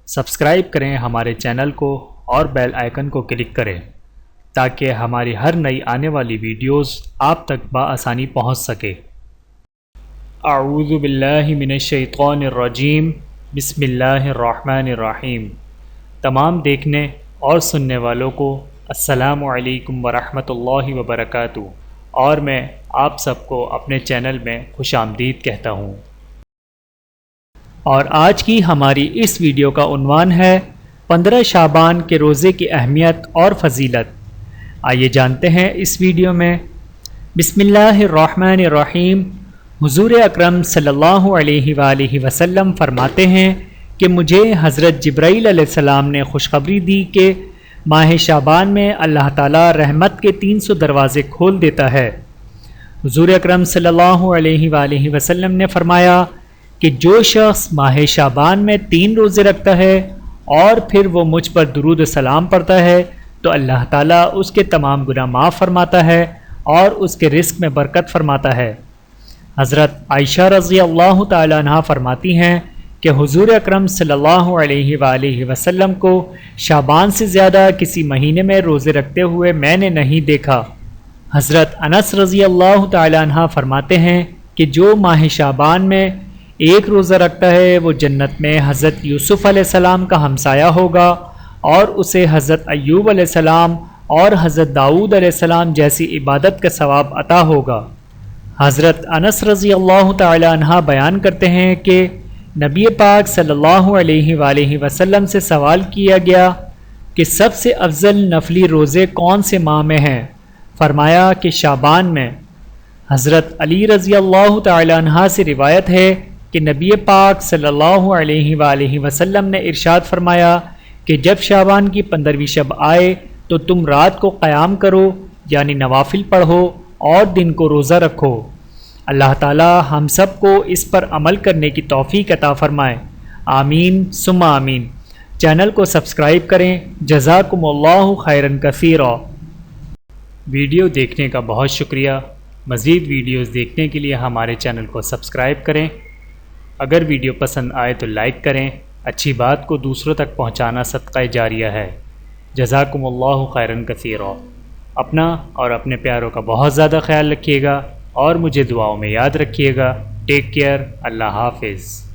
Subscribe کریں ہمارے channel کو اور بیل آئیکن کو کلک کریں تاکہ ہماری ہر نئی آنے والی ویڈیوز آپ تک بآسانی پہنچ سکے۔ اعوذ باللہ من الشیطان الرجیم، بسم اللہ الرحمن الرحیم۔ تمام دیکھنے اور سننے والوں کو السلام علیکم ورحمۃ اللہ وبرکاتہ، اور میں آپ سب کو اپنے چینل میں خوش آمدید کہتا ہوں۔ اور آج کی ہماری اس ویڈیو کا عنوان ہے 15 شعبان کے روزے کی اہمیت اور فضیلت۔ آئیے جانتے ہیں اس ویڈیو میں۔ بسم اللہ الرحمن الرحیم۔ حضور اکرم صلی اللہ علیہ وآلہ وسلم فرماتے ہیں کہ مجھے حضرت جبرائیل علیہ السلام نے خوشخبری دی کہ ماہ شعبان میں اللہ تعالیٰ رحمت کے 300 دروازے کھول دیتا ہے۔ حضور اکرم صلی اللہ علیہ وآلہ وسلم نے فرمایا کہ جو شخص ماہ شعبان میں 3 روزے رکھتا ہے اور پھر وہ مجھ پر درود و سلام پڑھتا ہے تو اللہ تعالیٰ اس کے تمام گناہ معاف فرماتا ہے اور اس کے رزق میں برکت فرماتا ہے۔ حضرت عائشہ رضی اللہ تعالی عنہ فرماتی ہیں کہ حضور اکرم صلی اللہ علیہ وآلہ وسلم کو شعبان سے زیادہ کسی مہینے میں روزے رکھتے ہوئے میں نے نہیں دیکھا۔ حضرت انس رضی اللہ تعالی عنہ فرماتے ہیں کہ جو ماہ شعبان میں ایک روزہ رکھتا ہے وہ جنت میں حضرت یوسف علیہ السلام کا ہمسایہ ہوگا اور اسے حضرت ایوب علیہ السلام اور حضرت داؤد علیہ السلام جیسی عبادت کا ثواب عطا ہوگا۔ حضرت انس رضی اللہ تعالی عنہ بیان کرتے ہیں کہ نبی پاک صلی اللہ علیہ وآلہ وسلم سے سوال کیا گیا کہ سب سے افضل نفلی روزے کون سے ماہ میں ہیں؟ فرمایا کہ شعبان میں۔ حضرت علی رضی اللہ تعالی عنہ سے روایت ہے کہ نبی پاک صلی اللہ علیہ وآلہ وسلم نے ارشاد فرمایا کہ جب شعبان کی 15ویں شب آئے تو تم رات کو قیام کرو یعنی نوافل پڑھو اور دن کو روزہ رکھو۔ اللہ تعالی ہم سب کو اس پر عمل کرنے کی توفیق عطا فرمائے، آمین ثم آمین۔ چینل کو سبسکرائب کریں۔ جزاکم اللہ خیرا کثیرا۔ ویڈیو دیکھنے کا بہت شکریہ۔ مزید ویڈیوز دیکھنے کے لیے ہمارے چینل کو سبسکرائب کریں۔ اگر ویڈیو پسند آئے تو لائک کریں۔ اچھی بات کو دوسروں تک پہنچانا صدقہ جاریہ ہے۔ جزاکم اللہ خیرا کثیرا۔ اپنا اور اپنے پیاروں کا بہت زیادہ خیال رکھیے گا اور مجھے دعاؤں میں یاد رکھیے گا۔ Take care. اللہ حافظ۔